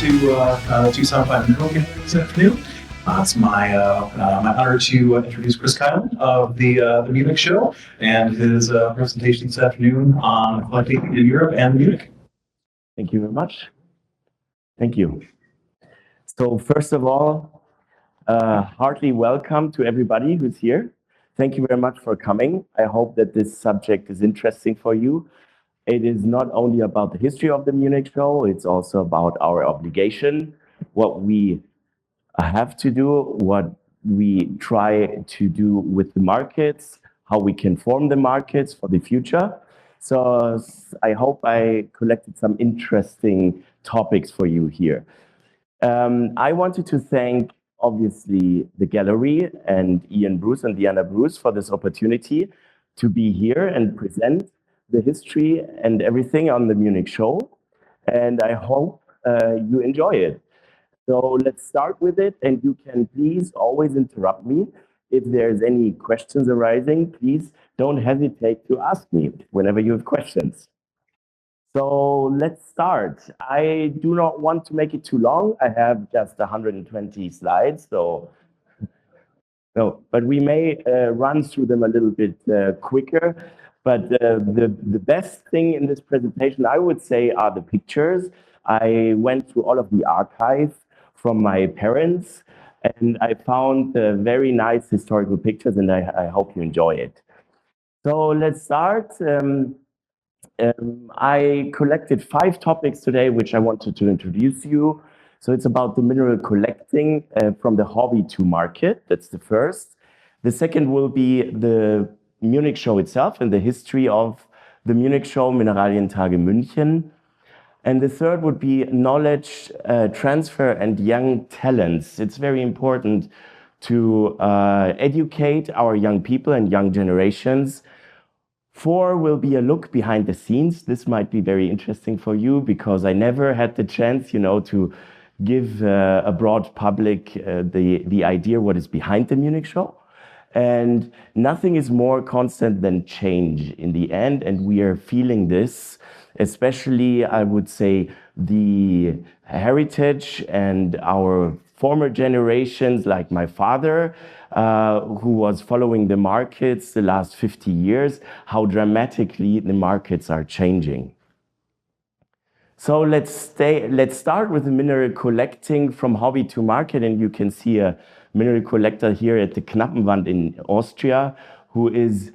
to Tucson 5 Mineral Gallery this afternoon. It's my honor to introduce Chris Keilmann of the Munich Show and his presentation this afternoon on collecting in Europe and Munich. Thank you very much. Thank you. So first of all, heartily welcome to everybody who's here. Thank you very much for coming. I hope that this subject is interesting for you. It is not only about the history of the Munich Show, it's also about our obligation, what we have to do, what we try to do with the markets, how we can form the markets for the future. So I hope I collected some interesting topics for you here. I wanted to thank, obviously, the gallery and Ian Bruce and Diana Bruce for this opportunity to be here and present the history and everything on the Munich Show. And I hope you enjoy it. So let's start with it, and you can please always interrupt me. If there's any questions arising, please don't hesitate to ask me whenever you have questions. So let's start. I do not want to make it too long. I have just 120 slides, but we may run through them a little bit quicker. But the best thing in this presentation, I would say, are the pictures. I went through all of the archive from my parents, and I found very nice historical pictures, and I hope you enjoy it. So let's start. I collected 5 topics today, which I wanted to introduce you. So it's about the mineral collecting from the hobby to market. That's the first. The second will be the Munich Show itself and the history of the Munich Show, Mineralientage München. And the third would be knowledge transfer and young talents. It's very important to educate our young people and young generations. 4 will be a look behind the scenes. This might be very interesting for you because I never had the chance, to give a broad public the idea what is behind the Munich Show. And nothing is more constant than change in the end, and we are feeling this, especially, I would say, the heritage and our former generations, like my father, who was following the markets the last 50 years, how dramatically the markets are changing. So let's start with the mineral collecting from hobby to market, and you can see a mineral collector here at the Knappenwand in Austria, who is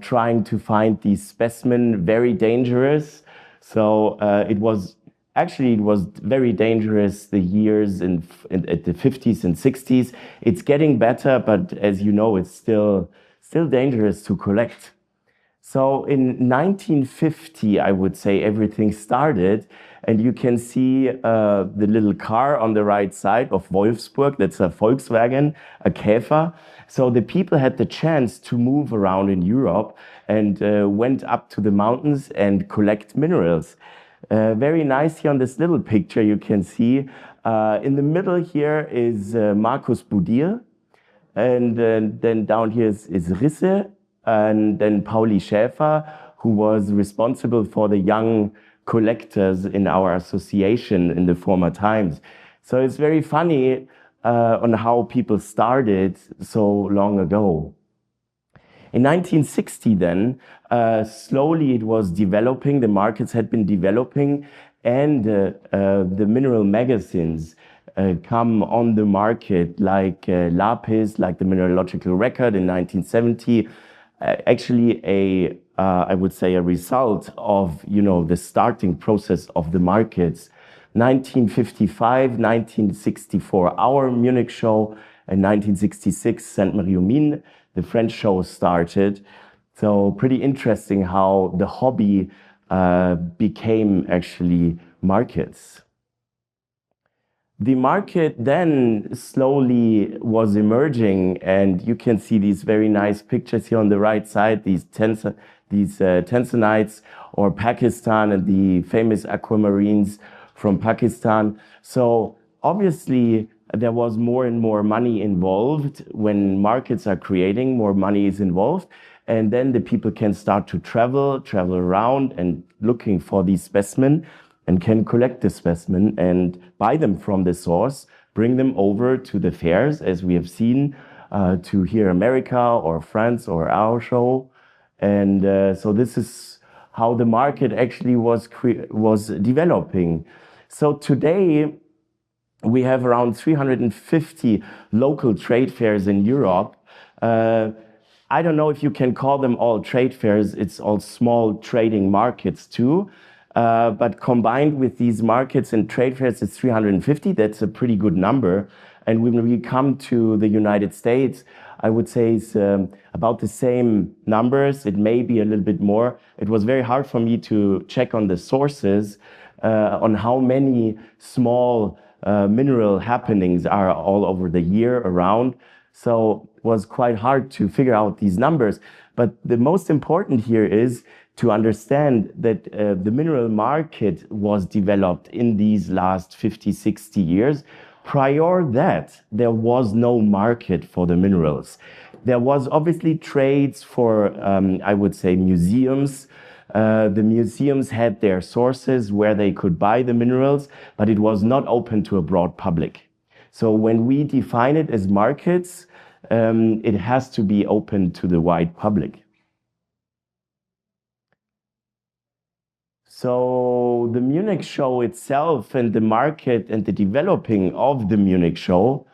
trying to find these specimens, very dangerous. So it was very dangerous the years at the 50s and 60s. It's getting better, but as you know, it's still dangerous to collect. So in 1950, I would say everything started, and you can see the little car on the right side of Wolfsburg. That's a Volkswagen, a Käfer. So the people had the chance to move around in Europe and went up to the mountains and collect minerals. Very nice here on this little picture you can see. In the middle here is Markus Budir, and then down here is Risse, and then Pauli Schäfer, who was responsible for the young collectors in our association in the former times. So it's very funny on how people started so long ago. In 1960 then, slowly it was developing, the markets had been developing, and the mineral magazines come on the market, like Lapis, like the Mineralogical Record in 1970. Actually I would say a result of, the starting process of the markets. 1955, 1964, our Munich Show, and 1966, Saint-Marie-aux-Mines, the French show started. So pretty interesting how the hobby became actually markets. The market then slowly was emerging, and you can see these very nice pictures here on the right side, these Tanzanites or Pakistan and the famous aquamarines from Pakistan. So obviously there was more and more money involved. When markets are creating, more money is involved. And then the people can start to travel around and looking for these specimens. and can collect the specimen and buy them from the source, bring them over to the fairs, as we have seen, to here America or France or our show. And so this is how the market actually was developing. So today we have around 350 local trade fairs in Europe. I don't know if you can call them all trade fairs. It's all small trading markets too. But combined with these markets and trade fairs, it's 350. That's a pretty good number. And when we come to the United States, I would say it's about the same numbers. It may be a little bit more. It was very hard for me to check on the sources on how many small mineral happenings are all over the year around. So it was quite hard to figure out these numbers. But the most important here is to understand that the mineral market was developed in these last 50, 60 years. Prior that, there was no market for the minerals. There was obviously trades for, I would say, museums. The museums had their sources where they could buy the minerals, but it was not open to a broad public. So when we define it as markets, it has to be open to the wide public. So the Munich Show itself and the market and the developing of the Munich Show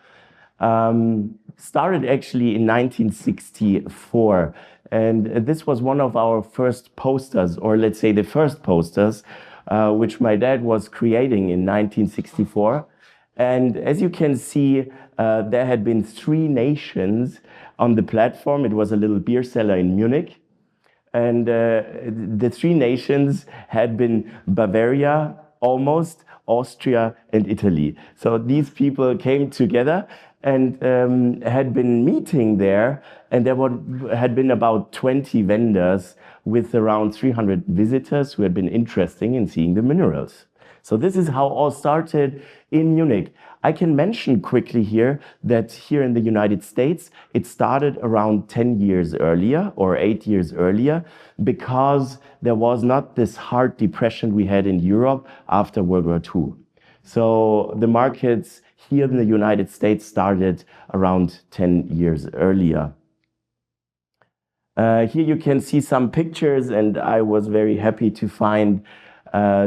started actually in 1964. And this was one of our first posters, or let's say the first posters, which my dad was creating in 1964. And as you can see, there had been 3 nations on the platform. It was a little beer cellar in Munich. And the 3 nations had been Bavaria, almost, Austria, and Italy. So these people came together and had been meeting there. And there had been about 20 vendors with around 300 visitors who had been interested in seeing the minerals. So this is how all started in Munich. I can mention quickly here that here in the United States, it started around 10 years earlier or 8 years earlier, because there was not this hard depression we had in Europe after World War II. So the markets here in the United States started around 10 years earlier. Here you can see some pictures, and I was very happy to find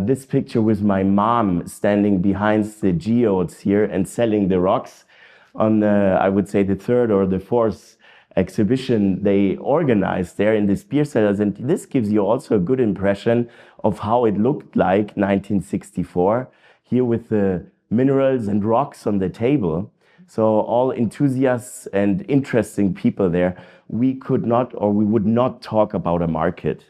this picture with my mom standing behind the geodes here and selling the rocks on, I would say, the 3rd or the 4th exhibition they organized there in these beer cellars. And this gives you also a good impression of how it looked like 1964, here with the minerals and rocks on the table. So all enthusiasts and interesting people there. We could not, or we would not talk about a market.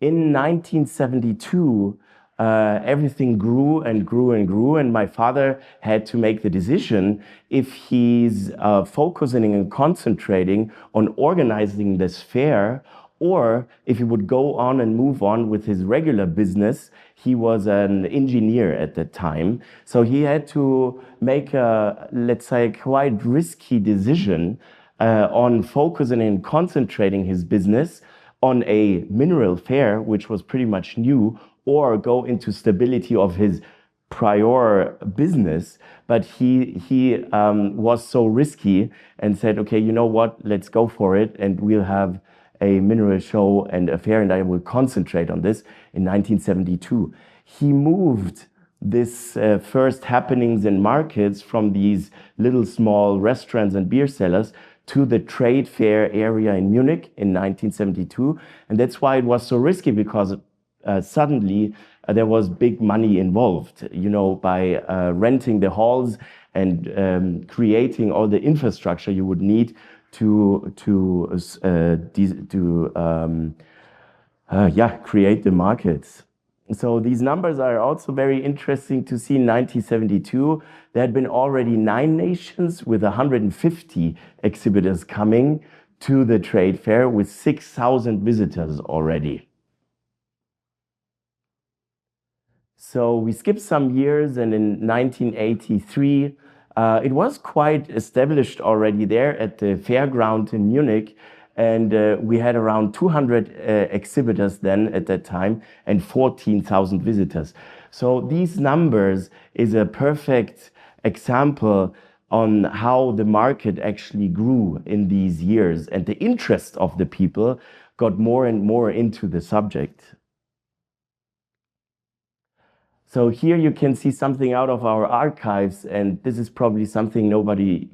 In 1972, everything grew and grew and grew, and my father had to make the decision if he's focusing and concentrating on organizing this fair, or if he would go on and move on with his regular business. He was an engineer at that time, so he had to make a, let's say, quite risky decision on focusing and concentrating his business on a mineral fair, which was pretty much new, or go into stability of his prior business. But he was so risky and said, okay, you know what, let's go for it, and we'll have a mineral show and a fair, and I will concentrate on this in 1972. He moved this first happenings and markets from these little small restaurants and beer cellars to the trade fair area in Munich in 1972. And that's why it was so risky, because suddenly there was big money involved, you know, by renting the halls and creating all the infrastructure you would need to create the markets. So these numbers are also very interesting to see. In 1972, there had been already 9 nations with 150 exhibitors coming to the trade fair with 6,000 visitors already. So we skipped some years, and in 1983, it was quite established already there at the fairground in Munich. And we had around 200 exhibitors then at that time and 14,000 visitors. So these numbers is a perfect example on how the market actually grew in these years, and the interest of the people got more and more into the subject. So here you can see something out of our archives, and this is probably something nobody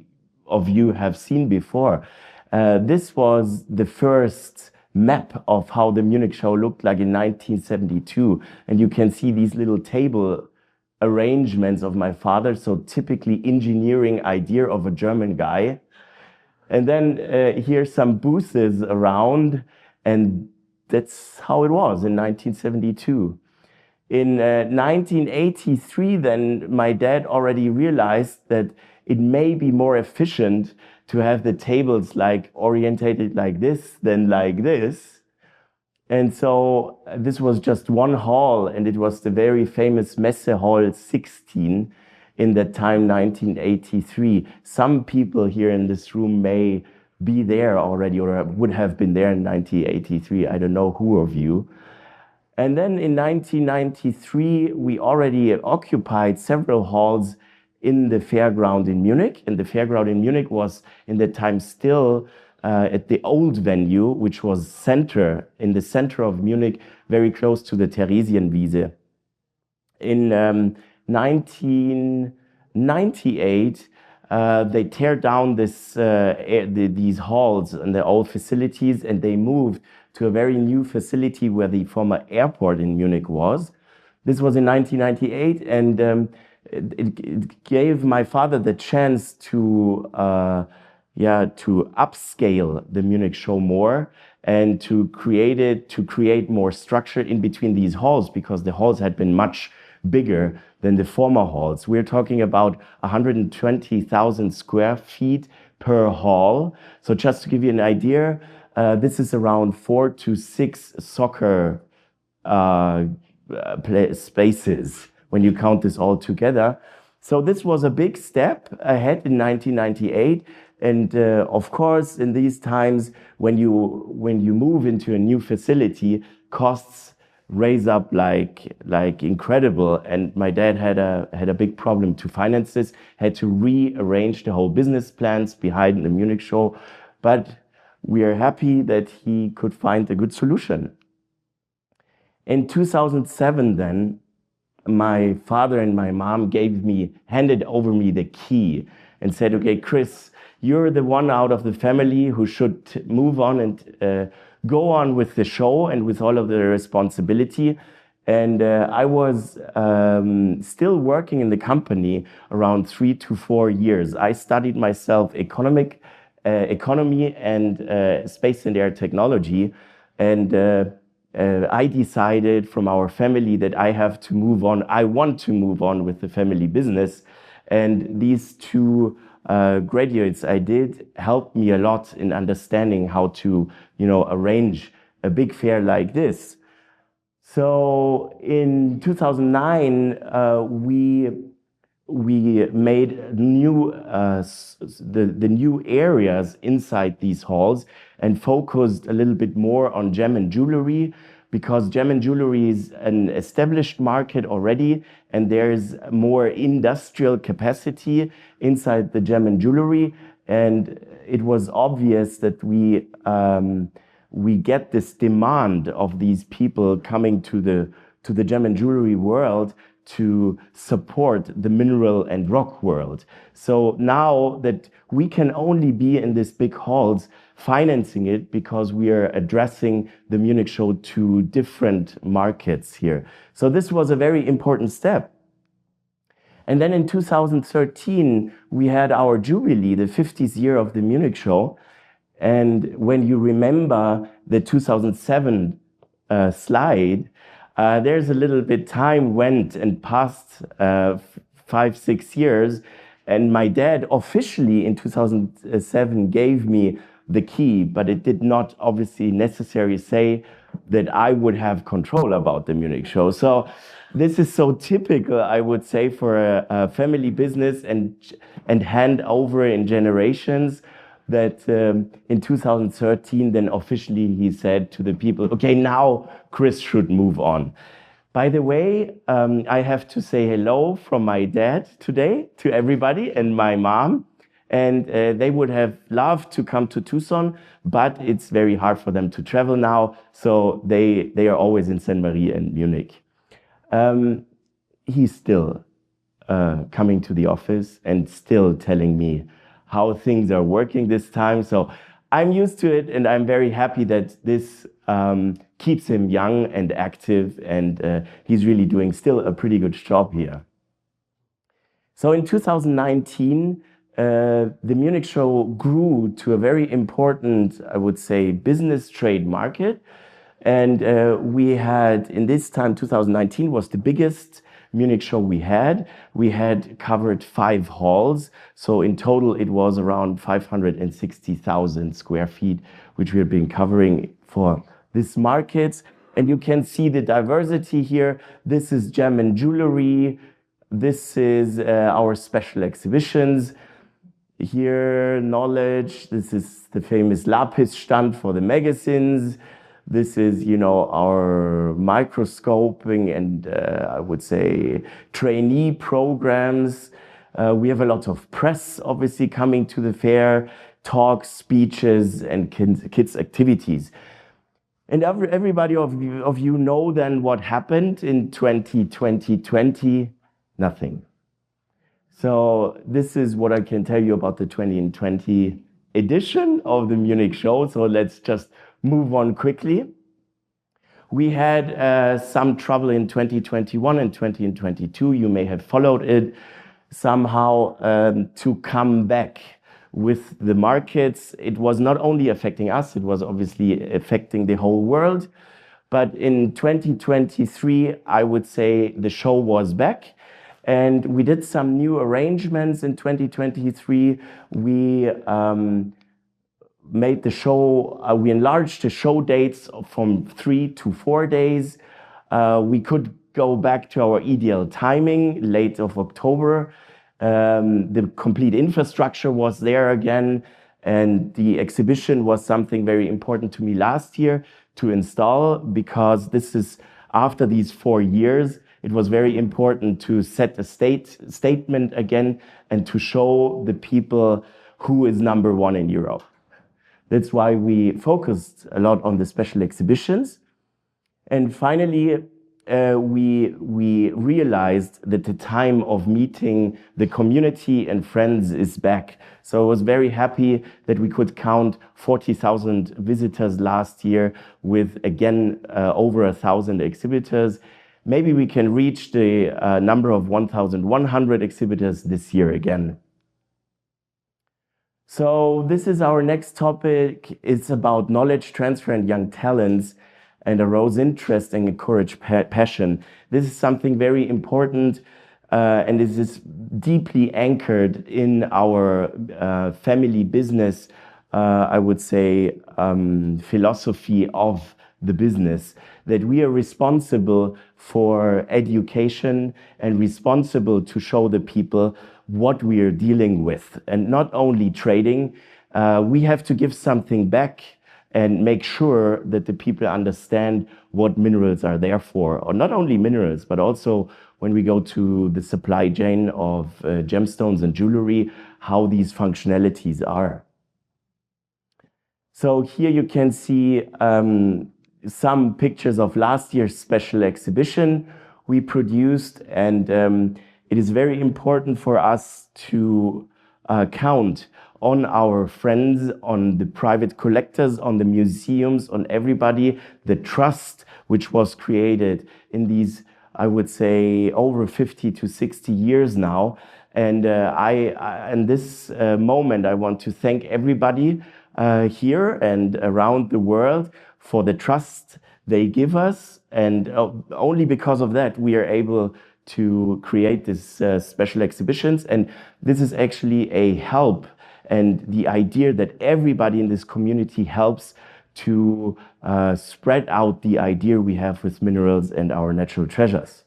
of you have seen before. This was the first map of how the Munich show looked like in 1972. And you can see these little table arrangements of my father. So typically engineering idea of a German guy. And then here's some booths around, and that's how it was in 1972. In 1983, then my dad already realized that it may be more efficient to have the tables like orientated like this than like this. And so this was just one hall, and it was the very famous Messe Hall 16 in that time, 1983. Some people here in this room may be there already or would have been there in 1983. I don't know who of you. And then in 1993, we already occupied several halls in the fairground in Munich. And the fairground in Munich was in that time still at the old venue, which was in the center of Munich, very close to the Theresienwiese. In 1998, they tear down these halls and the old facilities, and they moved to a very new facility where the former airport in Munich was. This was in 1998, and it gave my father the chance to upscale the Munich show more and to create more structure in between these halls, because the halls had been much bigger than the former halls. We're talking about 120,000 square feet per hall. So just to give you an idea, this is around 4 to 6 soccer spaces when you count this all together. So this was a big step ahead in 1998. And of course, in these times, when you move into a new facility, costs raise up like incredible. And my dad had a big problem to finance this, had to rearrange the whole business plans behind the Munich show. But we are happy that he could find a good solution. In 2007, then, my father and my mom handed over me the key and said, okay, Chris, you're the one out of the family who should move on and go on with the show and with all of the responsibility. And I was still working in the company around 3 to 4 years. I studied myself economy and space and air technology. And I decided from our family that I have to move on. I want to move on with the family business. And these two graduates I did helped me a lot in understanding how to, arrange a big fair like this. So in 2009, we made the new areas inside these halls and focused a little bit more on gem and jewelry, because gem and jewelry is an established market already, and there's more industrial capacity inside the gem and jewelry. And it was obvious that we get this demand of these people coming to the gem and jewelry world to support the mineral and rock world. So now that we can only be in these big halls financing it, because we are addressing the Munich show to different markets here. So this was a very important step. And then in 2013, we had our jubilee, the 50th year of the Munich show. And when you remember the 2007 slide, there's a little bit time went and passed 5-6 years. And my dad officially in 2007 gave me the key, but it did not obviously necessarily say that I would have control about the Munich show. So this is so typical, I would say, for a family business and hand over in generations. that in 2013, then officially he said to the people, okay, now Chris should move on. By the way, I have to say hello from my dad today to everybody and my mom. And they would have loved to come to Tucson, but it's very hard for them to travel now. So they are always in Saint Marie and Munich. He's still coming to the office and still telling me how things are working this time. So I'm used to it, and I'm very happy that this keeps him young and active, and he's really doing still a pretty good job here. So in 2019, the Munich Show grew to a very important, I would say, business trade market. And we had, in this time, 2019 was the biggest Munich Show we had. We had covered 5 halls. So in total, it was around 560,000 square feet, which we have been covering for this market. And you can see the diversity here. This is gem and jewelry. This is our special exhibitions. Here, knowledge. This is the famous Lapis stand for the magazines. This is, you know, our microscoping and I would say trainee programs. We have a lot of press, obviously, coming to the fair, talks, speeches, and kids activities. And everybody of you know then what happened in 2020, nothing. So this is what I can tell you about the 2020 edition of the Munich Show. So let's just move on quickly. We had some trouble in 2021 and 2022. You may have followed it somehow to come back with the markets. It was not only affecting us, it was obviously affecting the whole world. But in 2023, I would say the show was back. And we did some new arrangements in 2023. We made the show, we enlarged the show dates from 3 to 4 days. We could go back to our ideal timing, late of October. The complete infrastructure was there again. And the exhibition was something very important to me last year to install, because this is after these 4 years. It was very important to set a statement again and to show the people who is number one in Europe. That's why we focused a lot on the special exhibitions. And finally, we realized that the time of meeting the community and friends is back. So I was very happy that we could count 40,000 visitors last year with, again, over 1,000 exhibitors. Maybe we can reach the number of 1,100 exhibitors this year again. So this is our next topic. It's about knowledge transfer and young talents, and arouse interest and encourage passion. This is something very important, and this is deeply anchored in our family business, I would say, philosophy of the business, that we are responsible for education and responsible to show the people what we are dealing with, and not only trading. We have to give something back and make sure that the people understand what minerals are there for, or not only minerals, but also when we go to the supply chain of gemstones and jewelry, how these functionalities are. So here you can see some pictures of last year's special exhibition we produced, and it is very important for us to count on our friends, on the private collectors, on the museums, on everybody, the trust which was created in these, I would say, over 50 to 60 years now. And in this moment, I want to thank everybody here and around the world for the trust they give us. And only because of that, we are able to create this special exhibitions. And this is actually a help, and the idea that everybody in this community helps to spread out the idea we have with minerals and our natural treasures.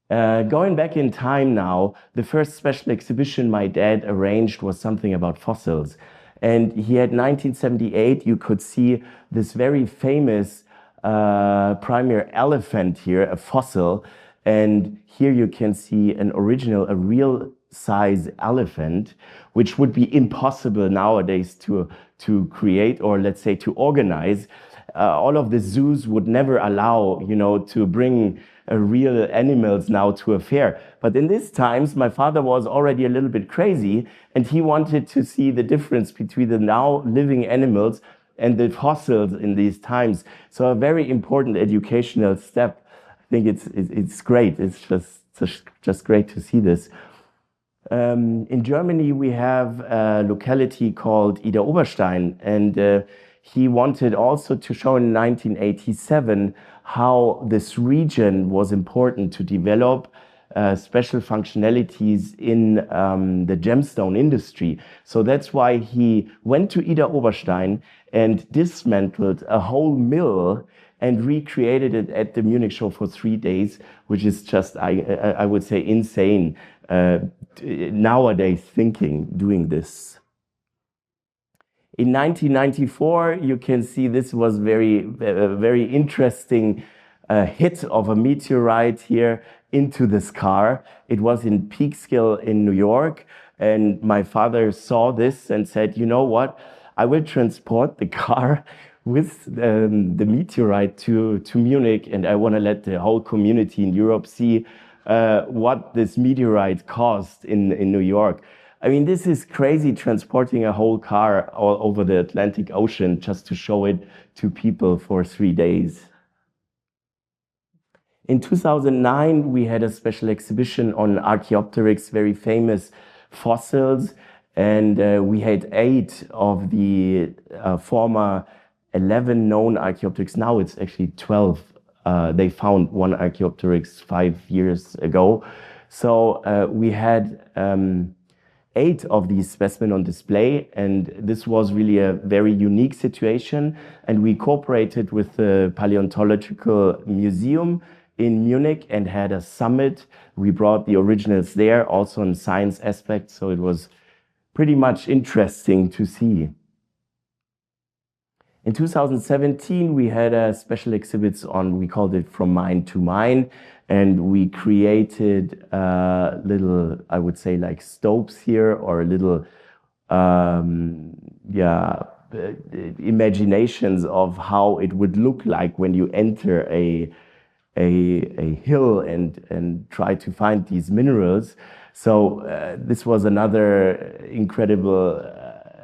Going back in time now, the first special exhibition my dad arranged was something about fossils. And he had 1978, you could see this very famous primary elephant here, a fossil. And here you can see an original, a real size elephant, which would be impossible nowadays to create, or let's say to organize. All of the zoos would never allow, to bring real animals now to a fair. But in these times, my father was already a little bit crazy, and he wanted to see the difference between the now living animals and the fossils in these times. So a very important educational step. I think it's great. It's just great to see this. In Germany, we have a locality called Ida Oberstein, and he wanted also to show in 1987 how this region was important to develop special functionalities in the gemstone industry. So that's why he went to Ida Oberstein and dismantled a whole mill and recreated it at the Munich Show for 3 days, which is just, I would say, insane nowadays thinking, doing this. In 1994, you can see this was very interesting hit of a meteorite here into this car. It was in Peekskill in New York, and my father saw this and said, you know what, I will transport the car with the meteorite to Munich, and I want to let the whole community in Europe see what this meteorite caused in New York. I mean, this is crazy, transporting a whole car all over the Atlantic Ocean just to show it to people for 3 days. In 2009, we had a special exhibition on Archaeopteryx, very famous fossils, and we had 8 of the former 11 known Archaeopteryx. Now it's actually 12. They found one Archaeopteryx 5 years ago. So we had 8 of these specimens on display, and this was really a very unique situation. And we cooperated with the Paleontological Museum in Munich and had a summit. We brought the originals there, also in science aspects, so it was pretty much interesting to see. In 2017, we had a special exhibits on, we called it From Mine to Mine, and we created little, I would say, like stopes here, or little, imaginations of how it would look like when you enter a hill and try to find these minerals. So this was another incredible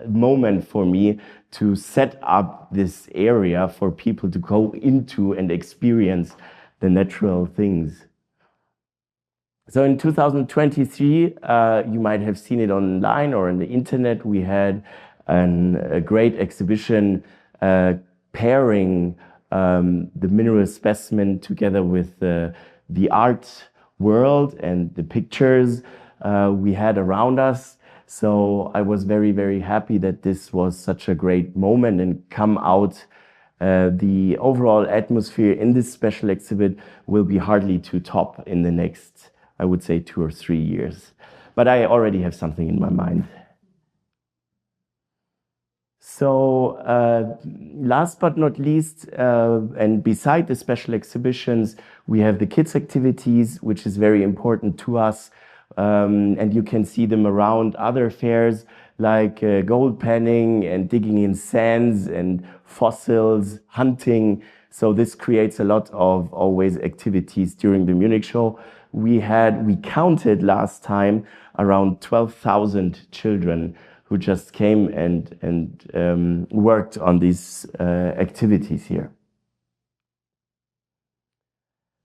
moment for me to set up this area for people to go into and experience the natural things. So in 2023, you might have seen it online or on the internet, we had a great exhibition pairing the mineral specimen together with the art world and the pictures we had around us. So I was very, very happy that this was such a great moment and come out. The overall atmosphere in this special exhibit will be hardly to top in the next, I would say, 2 or 3 years. But I already have something in my mind. So last but not least, and beside the special exhibitions, we have the kids activities, which is very important to us. And you can see them around other fairs like gold panning and digging in sands and fossils, hunting. So this creates a lot of always activities during the Munich Show. We counted last time around 12,000 children who just came and worked on these activities here.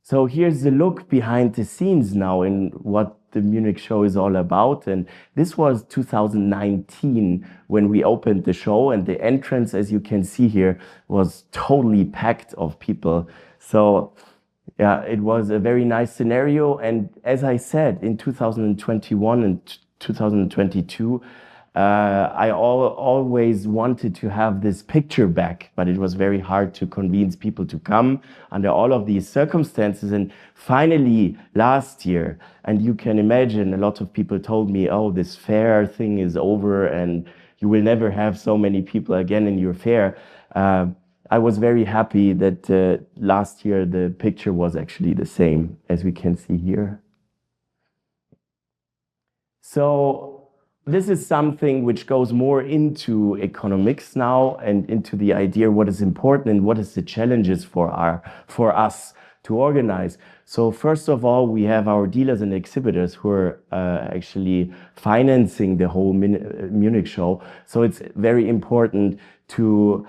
So here's the look behind the scenes now in what the Munich Show is all about. And this was 2019 when we opened the show, and the entrance, as you can see here, was totally packed of people. So yeah, it was a very nice scenario. And as I said, in 2021 and 2022, always wanted to have this picture back, but it was very hard to convince people to come under all of these circumstances. And finally, last year, and you can imagine, a lot of people told me, oh, this fair thing is over and you will never have so many people again in your fair. I was very happy that last year the picture was actually the same, as we can see here. So this is something which goes more into economics now and into the idea what is important and what is the challenges for us to organize. So first of all, we have our dealers and exhibitors who are actually financing the whole Munich show. So it's very important to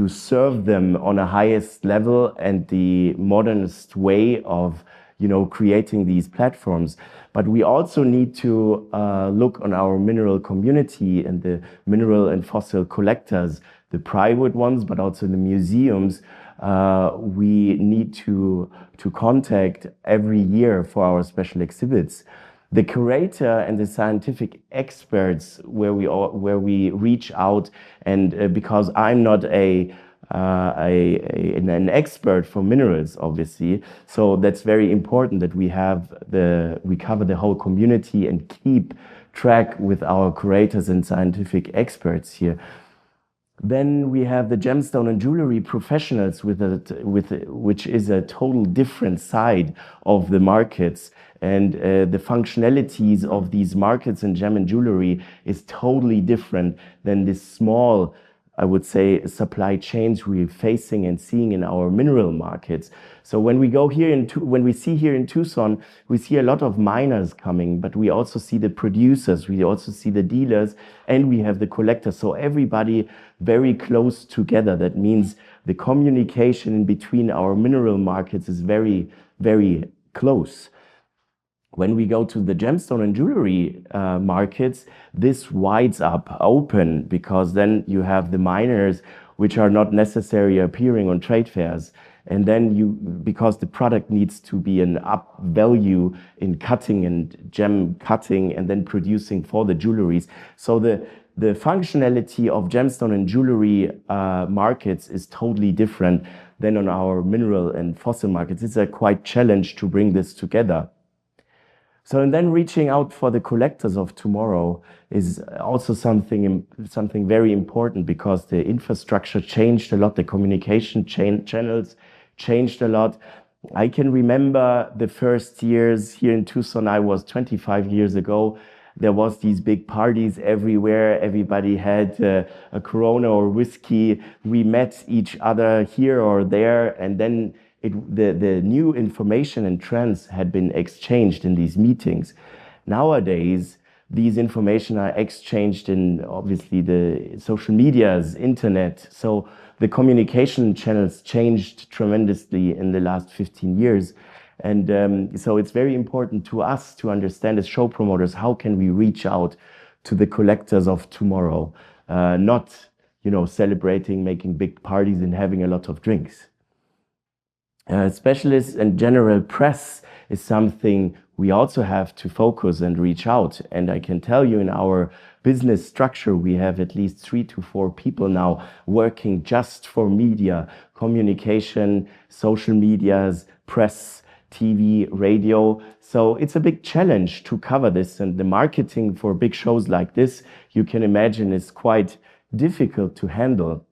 serve them on a highest level and the modernist way of creating these platforms. But we also need to look on our mineral community and the mineral and fossil collectors, the private ones, but also the museums. We need to contact every year for our special exhibits. The curator and the scientific experts where we reach out, and because I'm not an expert for minerals, obviously. So that's very important that we cover the whole community and keep track with our curators and scientific experts here. Then we have the gemstone and jewelry professionals which is a total different side of the markets. And the functionalities of these markets in gem and jewelry is totally different than this small, I would say, supply chains we're facing and seeing in our mineral markets. So when we see here in Tucson, we see a lot of miners coming, but we also see the producers, we also see the dealers, and we have the collectors. So everybody very close together. That means the communication in between our mineral markets is very, very close. When we go to the gemstone and jewelry markets, this wides up open, because then you have the miners which are not necessarily appearing on trade fairs. And then because the product needs to be an up value in cutting and gem cutting and then producing for the jewelries. So the functionality of gemstone and jewelry markets is totally different than on our mineral and fossil markets. It's a quite challenge to bring this together. So, and then reaching out for the collectors of tomorrow is also something very important, because the infrastructure changed a lot, the communication channels changed a lot. I can remember the first years here in Tucson. I was 25 years ago. There was these big parties everywhere. Everybody had a Corona or whiskey. We met each other here or there, and then the new information and trends had been exchanged in these meetings. Nowadays, these information are exchanged in obviously the social medias, internet. So the communication channels changed tremendously in the last 15 years. And so it's very important to us to understand as show promoters, how can we reach out to the collectors of tomorrow? Not, celebrating, making big parties and having a lot of drinks. Specialists and general press is something we also have to focus and reach out. And I can tell you, in our business structure, we have at least 3 to 4 people now working just for media, communication, social medias, press, TV, radio. So it's a big challenge to cover this. And the marketing for big shows like this, you can imagine, is quite difficult to handle.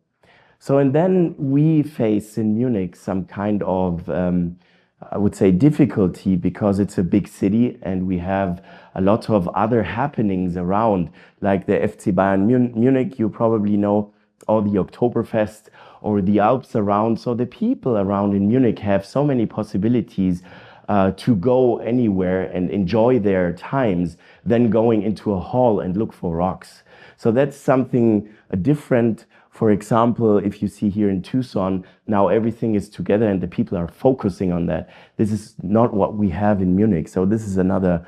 So, and then we face in Munich some kind of, I would say, difficulty, because it's a big city and we have a lot of other happenings around, like the FC Bayern Munich, you probably know, or the Oktoberfest, or the Alps around. So the people around in Munich have so many possibilities to go anywhere and enjoy their times than going into a hall and look for rocks. So that's something different. For example, if you see here in Tucson, now everything is together and the people are focusing on that. This is not what we have in Munich. So this is another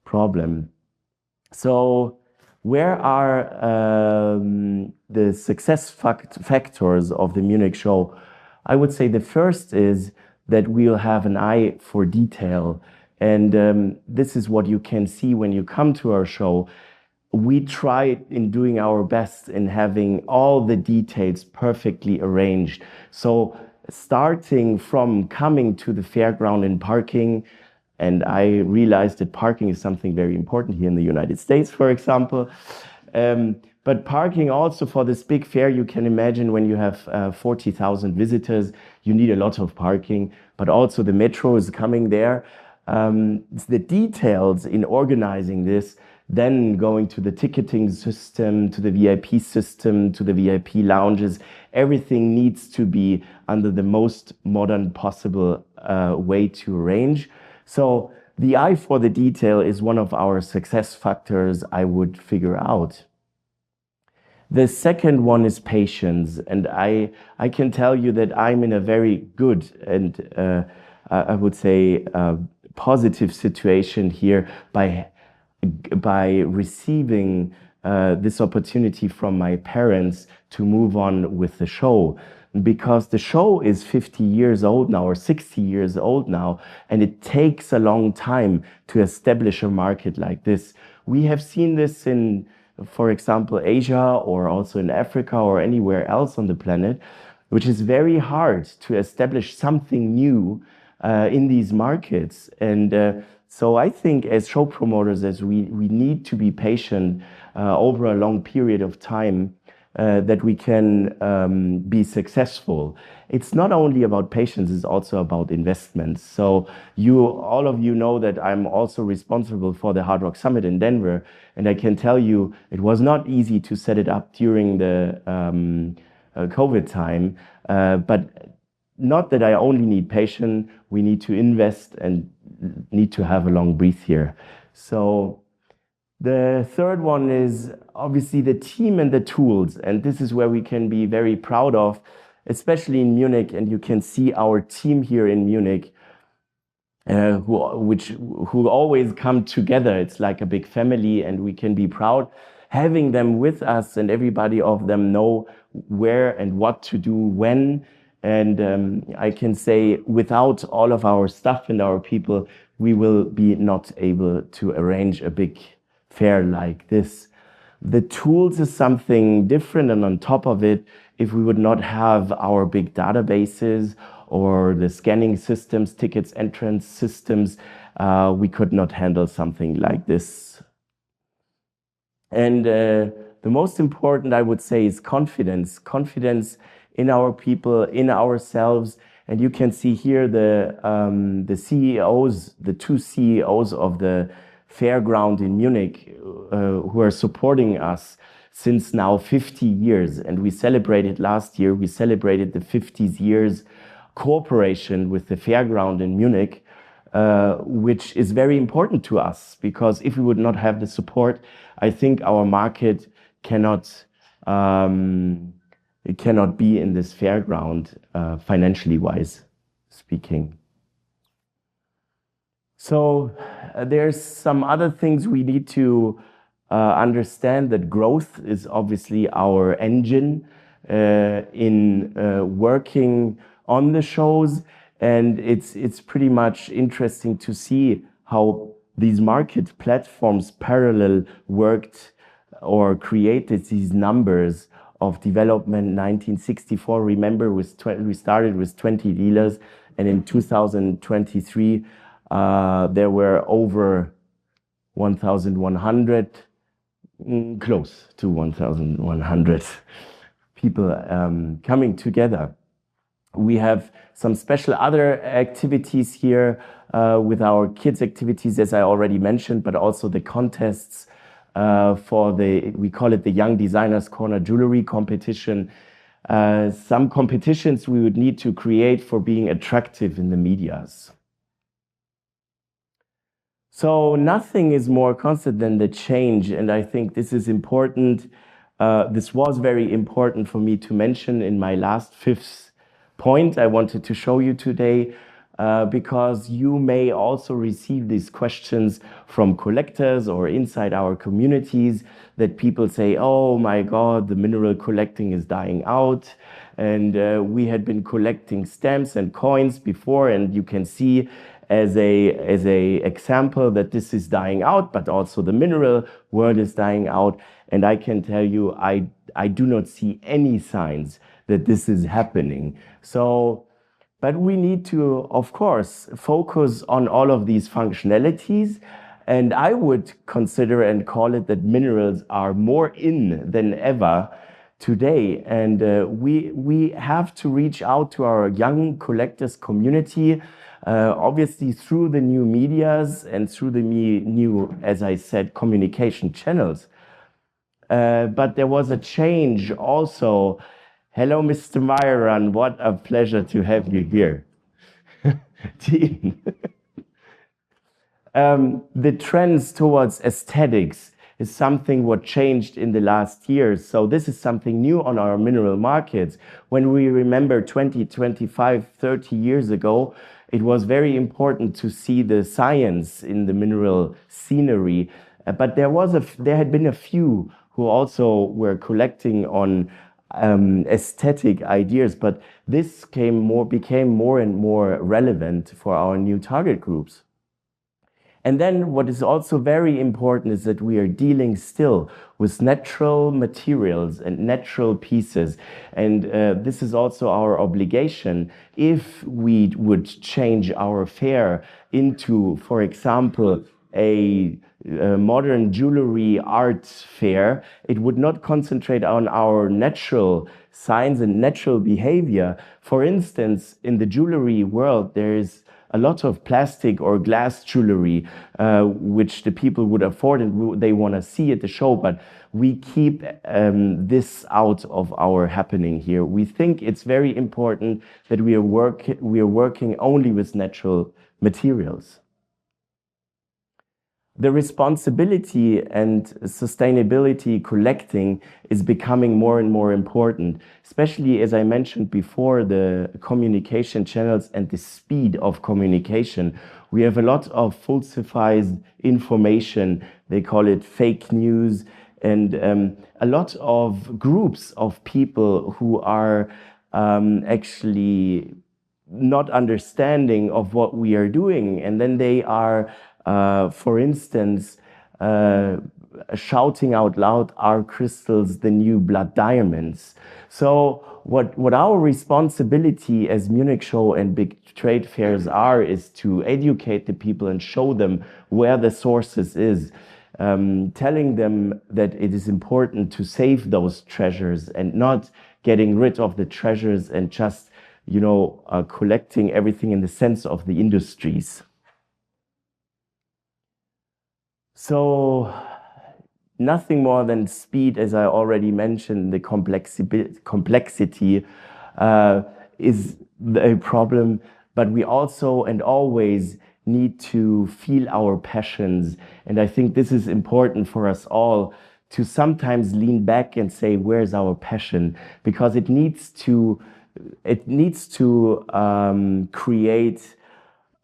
problem. So where are the success factors of the Munich show? I would say the first is that we'll have an eye for detail. And this is what you can see when you come to our show. we try in doing our best in having all the details perfectly arranged. So starting from coming to the fairground and parking, and I realized that parking is something very important here in the United States, for example. But parking also for this big fair, you can imagine when you have 40,000 visitors, you need a lot of parking, but also the metro is coming there. The details in organizing this, then going to the ticketing system, to the VIP system, to the VIP lounges, everything needs to be under the most modern possible way to arrange. So the eye for the detail is one of our success factors I would figure out. The second one is patience, and I can tell you that I'm in a very good and I would say positive situation here by receiving this opportunity from my parents to move on with the show, because the show is 50 years old now or 60 years old now, and it takes a long time to establish a market like this. We have seen this in, for example, Asia or also in Africa or anywhere else on the planet, which is very hard to establish something new in these markets. And so I think as show promoters, as we need to be patient over a long period of time that we can be successful. It's not only about patience, it's also about investments. So all of you know that I'm also responsible for the Hard Rock Summit in Denver. And I can tell you, it was not easy to set it up during the COVID time, but not that I only need patience, we need to invest and need to have a long breath here. So the third one is obviously the team and the tools. And this is where we can be very proud of, especially in Munich. And you can see our team here in Munich, who always come together. It's like a big family, and we can be proud having them with us, and everybody of them know where and what to do when. And I can say without all of our staff and our people, we will be not able to arrange a big fair like this. The tools is something different, and on top of it, if we would not have our big databases or the scanning systems, tickets entrance systems, we could not handle something like this. And the most important, I would say, is confidence. Confidence in our people, in ourselves. And you can see here the CEOs, the two CEOs of the fairground in Munich, who are supporting us since now 50 years. And we celebrated last year, we celebrated the 50 years cooperation with the fairground in Munich, which is very important to us, because if we would not have the support, I think our market cannot it cannot be in this fairground, financially wise speaking. So there's some other things we need to understand, that growth is obviously our engine in working on the shows. And it's pretty much interesting to see how these market platforms parallel worked or created these numbers of development. 1964, remember, we started with 20 dealers, and in 2023 there were over 1,100, close to 1,100 people coming together. We have some special other activities here with our kids activities, as I already mentioned, but also the contests for we call it the Young Designers Corner Jewelry Competition. Some competitions we would need to create for being attractive in the medias. So nothing is more constant than the change, and I think this is important. This was very important for me to mention in my last fifth point I wanted to show you today, because you may also receive these questions from collectors or inside our communities, that people say, oh my God, the mineral collecting is dying out. And we had been collecting stamps and coins before, and you can see as a example that this is dying out, but also the mineral world is dying out. And I can tell you, I do not see any signs that this is happening. So, but we need to, of course, focus on all of these functionalities. And I would consider and call it that minerals are more in than ever today. And we have to reach out to our young collectors community, obviously through the new medias and through the new, as I said, communication channels. But there was a change also. Hello, Mr. Myron. What a pleasure to have you here. Dean. The trends towards aesthetics is something what changed in the last years. So this is something new on our mineral markets. When we remember 20, 25, 30 years ago, it was very important to see the science in the mineral scenery. But there had been a few who also were collecting on aesthetic ideas, but this became more and more relevant for our new target groups. And then what is also very important is that we are dealing still with natural materials and natural pieces. And this is also our obligation. If we would change our fair into, for example, a modern jewelry art fair, it would not concentrate on our natural signs and natural behavior. For instance, in the jewelry world, there is a lot of plastic or glass jewelry, which the people would afford and they want to see at the show, but we keep this out of our happening here. We think it's very important that we are working only with natural materials. The responsibility and sustainability collecting is becoming more and more important, especially as I mentioned before, the communication channels and the speed of communication. We have a lot of falsified information. They call it fake news, and a lot of groups of people who are actually not understanding of what we are doing, and then they are for instance, shouting out loud, "Are crystals the new blood diamonds?" So what our responsibility as Munich Show and big trade fairs is to educate the people and show them where the sources is, telling them that it is important to save those treasures and not getting rid of the treasures and just, collecting everything in the sense of the industries. So nothing more than speed, as I already mentioned. The complexity is a problem, but we also and always need to feel our passions. And I think this is important for us all to sometimes lean back and say, where's our passion? Because it needs to create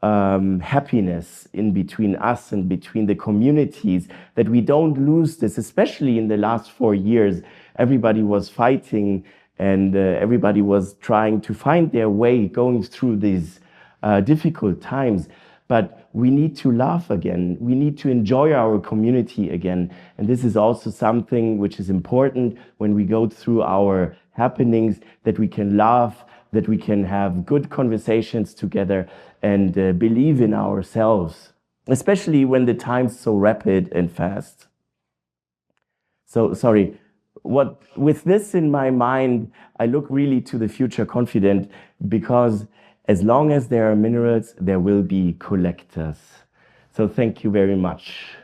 happiness in between us and between the communities, that we don't lose this, especially in the last 4 years. Everybody was fighting and everybody was trying to find their way going through these difficult times. But we need to laugh again. We need to enjoy our community again. And this is also something which is important when we go through our happenings, that we can laugh, that we can have good conversations together and believe in ourselves, especially when the time's so rapid and fast. So, sorry, with this in my mind, I look really to the future confident, because as long as there are minerals, there will be collectors. So thank you very much.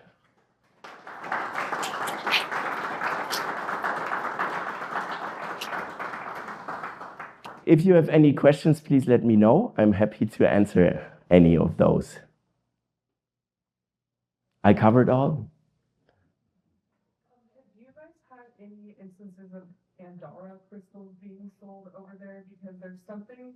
If you have any questions, please let me know. I'm happy to answer any of those. I covered all. Have you guys had any instances of Andorra crystals being sold over there? Because there's something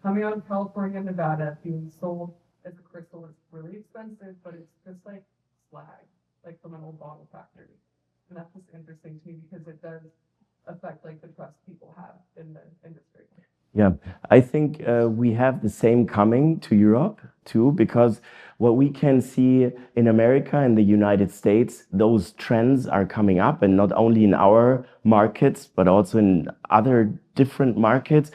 coming out of California, Nevada, being sold as a crystal. It's really expensive, but it's just like slag, like from an old bottle factory. And that's just interesting to me because it does affect like the trust people have in the industry. Yeah, I think we have the same coming to Europe, too, because what we can see in America and the United States, those trends are coming up, and not only in our markets, but also in other different markets.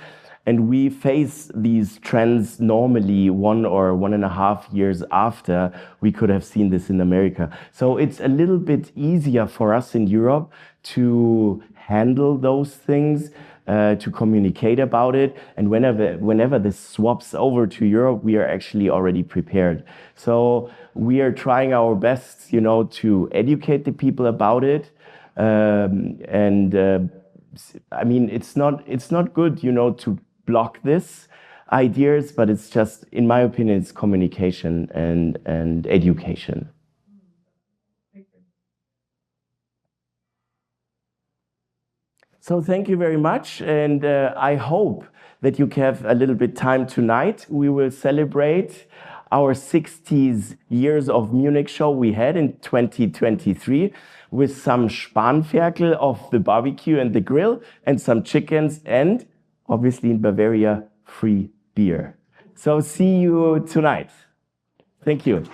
And we face these trends normally 1 or 1.5 years after we could have seen this in America. So it's a little bit easier for us in Europe to handle those things, to communicate about it. And whenever this swaps over to Europe, we are actually already prepared. So we are trying our best, to educate the people about it. I mean, it's not good, to block this ideas, but it's just, in my opinion, it's communication and education. So thank you very much, and I hope that you have a little bit time tonight. We will celebrate our 60 years of Munich Show we had in 2023 with some Spanferkel of the barbecue and the grill and some chickens, and obviously in Bavaria, free beer. So see you tonight. Thank you.